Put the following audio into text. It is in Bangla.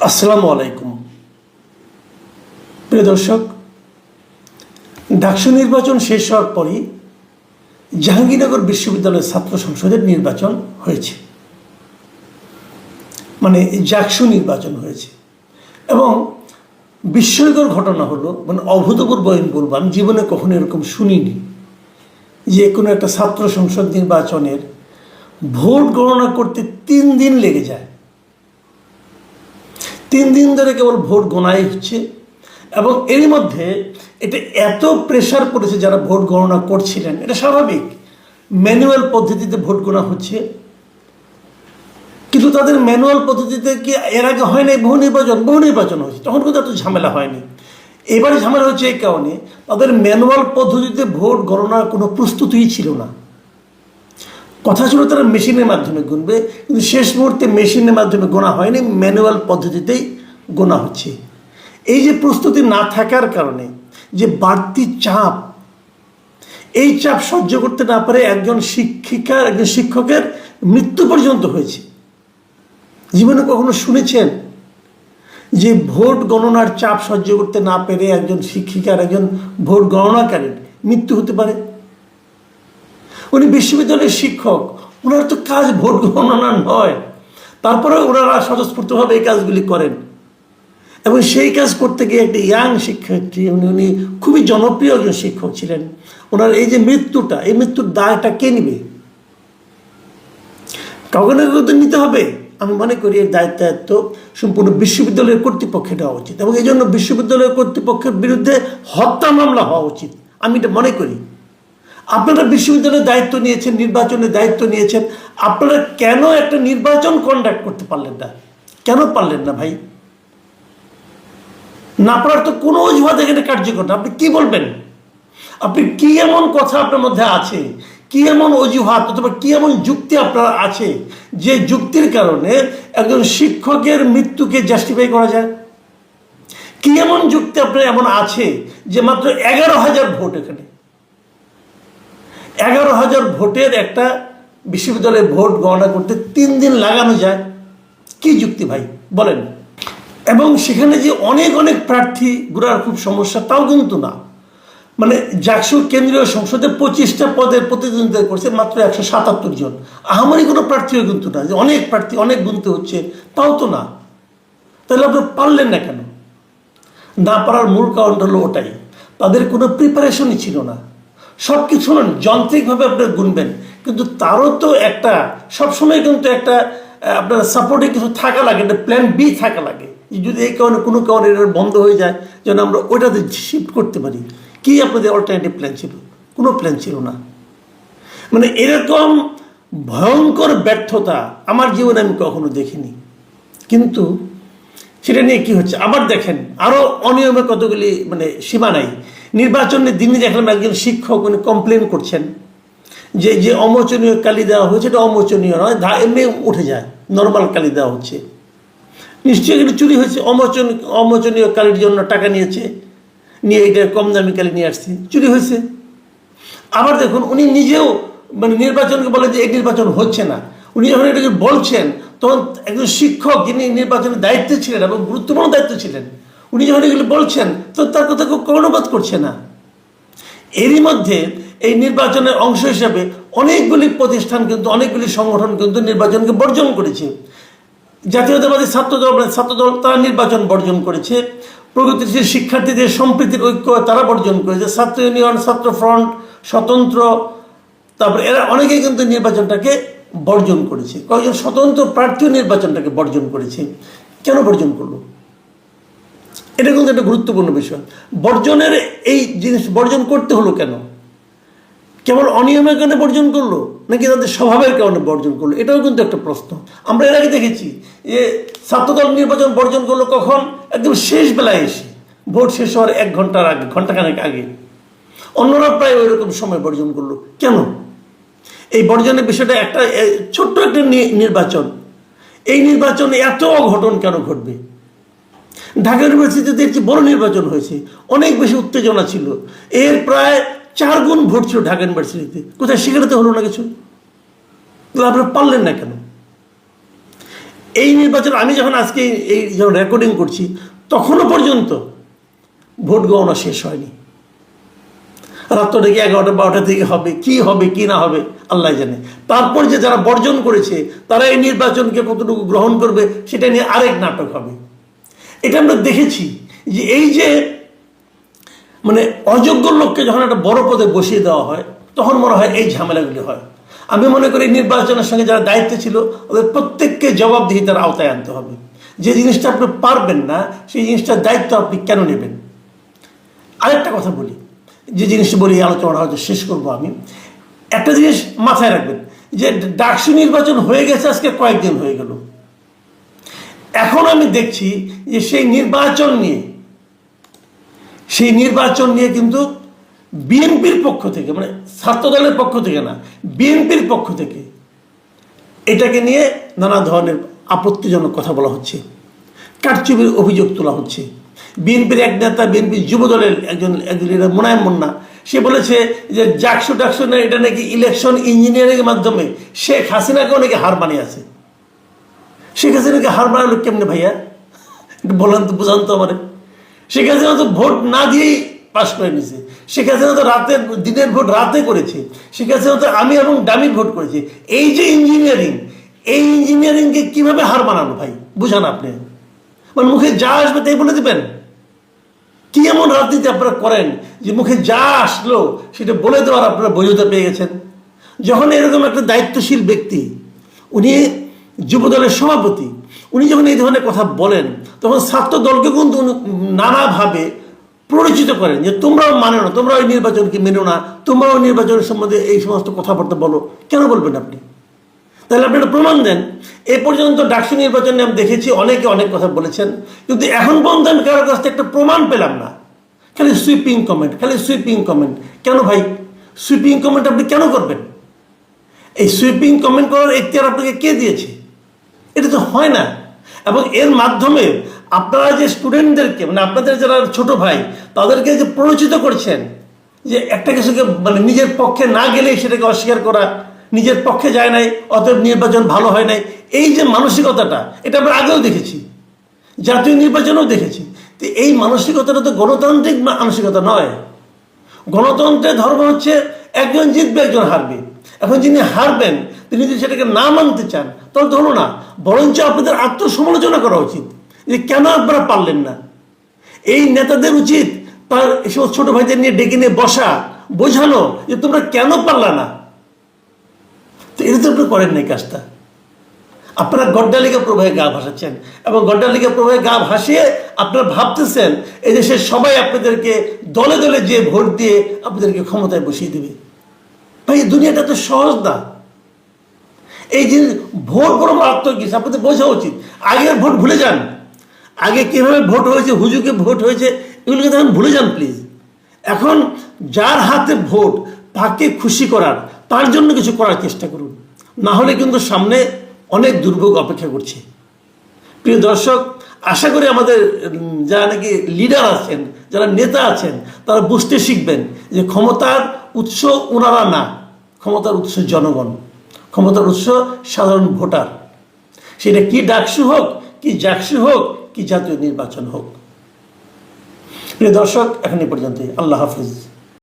আসসালামু আলাইকুম প্রিয় দর্শক, ডাকসু নির্বাচন শেষ হওয়ার পরই জাহাঙ্গীরনগর বিশ্ববিদ্যালয়ের ছাত্র সংসদের নির্বাচন হয়েছে, মানে জাকসু নির্বাচন হয়েছে। এবং বিস্ময়কর ঘটনা হলো, মানে অভূতপূর্ব আমি বলবো, আমি জীবনে কখনো এরকম শুনিনি যে কোনো একটা ছাত্র সংসদ নির্বাচনের ভোট গণনা করতে 3 দিন লেগে যায়। 3 দিন ধরে কেবল ভোট গণাই হচ্ছে। এবং এর মধ্যে এটা এত প্রেশার পড়েছে যারা ভোট গণনা করছিলেন, এটা স্বাভাবিক, ম্যানুয়াল পদ্ধতিতে ভোট গণনা হচ্ছে, কিন্তু তাদের ম্যানুয়াল পদ্ধতিতে কি এর আগে হয় নাই? বহু নির্বাচন হয়েছে, তখন কিন্তু এত ঝামেলা হয়নি। এবারে ঝামেলা হচ্ছে এই কারণে তাদের ম্যানুয়াল পদ্ধতিতে ভোট গণনার কোনো প্রস্তুতিই ছিল না। কথা ছিল তারা মেশিনের মাধ্যমে গুনবে, কিন্তু শেষ মুহূর্তে মেশিনের মাধ্যমে গোনা হয়নি, ম্যানুয়াল পদ্ধতিতেই গোনা হচ্ছে। এই যে প্রস্তুতি না থাকার কারণে যে বাড়তি চাপ, এই চাপ সহ্য করতে না পারে একজন শিক্ষকের মৃত্যু পর্যন্ত হয়েছে। জীবনে কখনো শুনেছেন যে ভোট গণনার চাপ সহ্য করতে না পেরে একজন একজন ভোট গণনাকারীর মৃত্যু হতে পারে? উনি বিশ্ববিদ্যালয়ের শিক্ষক, ওনার তো কাজ ভোট গণনা নয়, তারপরে ওনারা স্বতঃস্ফূর্তভাবে এই কাজগুলি করেন। এবং সেই কাজ করতে গিয়ে একটা ইয়াং শিক্ষার্থী, উনি খুবই জনপ্রিয় একজন শিক্ষক ছিলেন, ওনার এই যে মৃত্যুটা, এই মৃত্যুর দায়টা কে নিবে? কাউকে না কাউকে নিতে হবে। আমি মনে করি এর দায়িত্ব সম্পূর্ণ বিশ্ববিদ্যালয়ের কর্তৃপক্ষে দেওয়া উচিত, এবং এই জন্য বিশ্ববিদ্যালয়ের কর্তৃপক্ষের বিরুদ্ধে হত্যা মামলা হওয়া উচিত, আমি এটা মনে করি। আপনারা বিশ্ববিদ্যালয়ের দায়িত্ব নিয়েছেন, নির্বাচনের দায়িত্ব নিয়েছেন, আপনারা কেন একটা নির্বাচন কন্ডাক্ট করতে পারলেন না? কেন পারলেন না ভাই? না পারার তো কোনো অজুহাত এখানে কার্যকর না। আপনি কি বলবেন? আপনি কি এমন কথা আপনার মধ্যে আছে, কি এমন অজুহাত অথবা কি এমন যুক্তি আপনার আছে যে যুক্তির কারণে একজন শিক্ষকের মৃত্যুকে জাস্টিফাই করা যায়? কি এমন যুক্তি আপনার এমন আছে যে মাত্র 11,000 ভোট, এখানে 11,000 ভোটের একটা বিশ্ববিদ্যালয়ে ভোট গণনা করতে 3 দিন লাগানো যায়? কি যুক্তি ভাই বলেন? এবং সেখানে যে অনেক প্রার্থী ঘুরার খুব সমস্যা, তাও কিন্তু না। মানে জাকসু কেন্দ্রীয় সংসদে 25টা পদের প্রতিদ্বন্দ্বিতা করছে মাত্র 177 জন। আহামরি কোনো প্রার্থীও কিন্তু না যে অনেক প্রার্থী অনেক গুনতে হচ্ছে, তাও তো না। তাহলে আপনারা পারলেন না কেন? না পারার মূল কারণটা হলো ওটাই, তাদের কোনো প্রিপারেশনই ছিল না। সব কিছু যান্ত্রিকভাবে আপনারা গুনবেন, কিন্তু তারও তো একটা সবসময় কিন্তু একটা আপনার সাপোর্টে কিছু থাকা লাগে, একটা প্ল্যান বি থাকা লাগে, যদি এই কারণে কোনো কারণে এটা বন্ধ হয়ে যায় যেন আমরা ওইটাতে শিফট করতে পারি। কি আপনাদের অল্টারনেটিভ প্ল্যান ছিল? কোনো প্ল্যান ছিল না। মানে এরকম ভয়ঙ্কর ব্যর্থতা আমার জীবনে আমি কখনো দেখিনি। কিন্তু সেটা নিয়ে কি হচ্ছে আবার দেখেন, আরও অনিয়মে কতগুলি মানে সীমা নাই। নির্বাচনের দিনই দেখলাম একজন শিক্ষক উনি কমপ্লেন করছেন যে যে অমোচনীয় কালি দেওয়া হয়েছে এটা অমোচনীয় নয়, এমনি উঠে যায়, নর্মাল কালি দেওয়া হচ্ছে। নিশ্চয়ই এটা চুরি হয়েছে, অমোচনীয় কালির জন্য টাকা নিয়ে এটা কম দামি কালি নিয়ে আসছে, চুরি হয়েছে। আবার দেখুন উনি নিজেও মানে নির্বাচনকে বলে যে এই নির্বাচন হচ্ছে না। উনি যখন এটাকে বলছেন তখন একজন শিক্ষক যিনি নির্বাচনের দায়িত্বে ছিলেন এবং গুরুত্বপূর্ণ দায়িত্ব ছিলেন, উনি যখন এগুলি বলছেন তো তার কথা কেউ কর্ণপাত করছে না। এরই মধ্যে এই নির্বাচনের অংশ হিসাবে অনেকগুলি প্রতিষ্ঠান কিন্তু অনেকগুলি সংগঠন কিন্তু নির্বাচনকে বর্জন করেছে। জাতীয়তাবাদী ছাত্রদল তারা নির্বাচন বর্জন করেছে, প্রগতিশীল শিক্ষার্থীদের সম্প্রীতির ঐক্য তারা বর্জন করেছে, ছাত্র ইউনিয়ন, ছাত্র ফ্রন্ট, স্বতন্ত্র, তারপরে এরা অনেকেই কিন্তু নির্বাচনটাকে বর্জন করেছে। কয়েকজন স্বতন্ত্র প্রার্থীও নির্বাচনটাকে বর্জন করেছে। কেন বর্জন করলো? এটা কিন্তু একটা গুরুত্বপূর্ণ বিষয়। বর্জনের এই জিনিস বর্জন করতে হলো কেন? কেবল অনিয়মের কারণে বর্জন করলো নাকি তাদের স্বভাবের কারণে বর্জন করলো? এটাও কিন্তু একটা প্রশ্ন। আমরা এর আগে দেখেছি যে ছাত্রদল নির্বাচন বর্জন করলো কখন? একদম শেষ বেলায় এসে, ভোট শেষ হওয়ার 1 ঘন্টার আগে, ঘন্টাখানেক আগে। অন্যরা প্রায় ওই রকম সময় বর্জন করলো কেন? এই বর্জনের বিষয়টা একটা ছোট্ট একটা নির্বাচন, এই নির্বাচনে এত অঘটন কেন ঘটবে? ঢাকা ইউনিভার্সিটিতে একটি বড় নির্বাচন হয়েছে, অনেক বেশি উত্তেজনা ছিল, এর প্রায় 4 গুণ ভোট ছিল ঢাকা ইউনিভার্সিটিতে। কোথায় সেখানে তো হলো না কিছু? আপনারা পারলেন না কেন? এই নির্বাচন আমি যখন আজকে এই যখন রেকর্ডিং করছি তখনও পর্যন্ত ভোট গণনা শেষ হয়নি। রাত্র থেকে 11টা-12টা থেকে হবে কি না হবে আল্লাহ জানে। তারপর যে যারা বর্জন করেছে তারা এই নির্বাচনকে কতটুকু গ্রহণ করবে সেটা নিয়ে আরেক নাটক হবে। এটা আমরা দেখেছি যে এই যে মানে অযোগ্য লোককে যখন একটা বড় পদে বসিয়ে দেওয়া হয় তখন মনে হয় এই ঝামেলাগুলি হয়। আমি মনে করি নির্বাচনের সঙ্গে যারা দায়িত্বে ছিল ওদের প্রত্যেককে জবাবদিহিতার আওতায় আনতে হবে। যে জিনিসটা আপনি পারবেন না সেই জিনিসটার দায়িত্ব আপনি কেন নেবেন? আরেকটা কথা বলি, যে জিনিসটা বলি আলোচনা হয়তো শেষ করবো আমি। একটা জিনিস মাথায় রাখবেন যে ডাকসু নির্বাচন হয়ে গেছে আজকে কয়েকদিন হয়ে গেল। এখন আমি দেখছি যে সেই নির্বাচন নিয়ে কিন্তু বিএনপির পক্ষ থেকে, মানে ছাত্রদলের পক্ষ থেকে না, বিএনপির পক্ষ থেকে এটাকে নিয়ে নানা ধরনের আপত্তিজনক কথা বলা হচ্ছে, কারচুপির অভিযোগ তোলা হচ্ছে। বিএনপির এক নেতা, বিএনপির যুবদলের একজন মোনায়েম মুন্না, সে বলেছে যে ডাকসু না, এটা নাকি ইলেকশন ইঞ্জিনিয়ারিং এর মাধ্যমে শেখ হাসিনাকেও নাকি হার মানিয়েছে। শেখ হাসিনাকে হার মানালো কেমনে ভাইয়া? বলেন তো, বুঝান তো আমার। শেখ হাসিনা তো ভোট না দিয়েই পাশ করে নিছে। শেখ হাসিনা তো দিনের ভোট রাতে করেছে। শেখ হাসিনা তো আমি এবং ডামির ভোট করেছি। এই যে ইঞ্জিনিয়ারিং, এই ইঞ্জিনিয়ারিংকে কিভাবে হার মানানো ভাই বুঝান আপনি? মানে মুখে যা আসবে তাই বলে দেবেন? কি এমন রাজনীতি আপনারা করেন যে মুখে যা আসলো সেটা বলে দেওয়ার আপনারা বৈধতা পেয়ে গেছেন? যখন এরকম একটা দায়িত্বশীল ব্যক্তি, উনি যুবদলের সভাপতি, উনি যখন এই ধরনের কথা বলেন তখন ছাত্র দলকে কিন্তু নানাভাবে পরিচিত করেন যে তোমরাও মানে না, তোমরা ওই নির্বাচনকে মেনো না, তোমরাও নির্বাচনের সম্বন্ধে এই সমস্ত কথাবার্তা বলো। কেন বলবেন আপনি? তাহলে আপনি একটা প্রমাণ দেন। এ পর্যন্ত ডাকসু নির্বাচনে আমি দেখেছি অনেকে অনেক কথা বলেছেন, কিন্তু এখন পর্যন্ত আমি কারোর কাছ থেকে একটা প্রমাণ পেলাম না। খালি সুইপিং কমেন্ট। কেন ভাই সুইপিং কমেন্ট আপনি কেন করবেন? এই সুইপিং কমেন্ট করার এখতিয়ার আপনাকে কে দিয়েছে? এটা তো হয় না। এবং এর মাধ্যমে আপনারা যে স্টুডেন্টদেরকে, মানে আপনাদের যারা ছোট ভাই, তাদেরকে যে প্ররোচিত করছেন যে একটা কিছুকে মানে নিজের পক্ষে না গেলেই সেটাকে অস্বীকার করা, নিজের পক্ষে যায় নাই অতএব নির্বাচন ভালো হয় নাই, এই যে মানসিকতাটা, এটা আমরা আগেও দেখেছি, জাতীয় নির্বাচনেও দেখেছি। তো এই মানসিকতাটা তো গণতান্ত্রিক মানসিকতা নয়। গণতন্ত্রের ধর্ম হচ্ছে একজন জিতবে একজন হারবে। এখন যিনি হারবেন তিনি যদি সেটাকে না মানতে চান তাহলে ধরো না, বরঞ্চ আপনাদের আত্মসমালোচনা করা উচিত যে কেন আপনারা পারলেন না। এই নেতাদের উচিত তার এসব ছোট ভাইদের নিয়ে ডেকে নিয়ে বসা, বোঝানো যে তোমরা কেন পারলা না। তো এটা তো আপনারা করেন নাই কাজটা। আপনারা গড্ডালিকা প্রবাহে গা ভাসাচ্ছেন এবং গড্ডালিকা প্রবাহে গা ভাসিয়ে আপনারা ভাবতেছেন এই দেশের সবাই আপনাদেরকে দলে দলে যে ভোট দিয়ে আপনাদেরকে ক্ষমতায় বসিয়ে দেবে। ভাই দুনিয়াটা তো সহজ না। এই যে ভোট বড় মারাত্মক কিছু, আপনাদের বোঝা উচিত। আগের ভোট ভুলে যান, আগে কিভাবে ভোট হয়েছে, হুজুকে ভোট হয়েছে, এগুলোকে তখন ভুলে যান প্লিজ। এখন যার হাতে ভোট তাকে খুশি করার, তার জন্য কিছু করার চেষ্টা করুন, না হলে কিন্তু সামনে অনেক দুর্ভোগ অপেক্ষা করছে। প্রিয় দর্শক, আশা করি আমাদের যারা নাকি লিডার আছেন, যারা নেতা আছেন, তারা বুঝতে শিখবেন যে ক্ষমতার উৎস ওনারা না, ক্ষমতার উৎস জনগণ, ক্ষমতার উৎস সাধারণ ভোটার। সেটা কি ডাকসু হোক, কি জাকসু হোক, কি জাতীয় নির্বাচন হোক। প্রিয় দর্শক, এখন এই পর্যন্তই। আল্লাহ হাফিজ।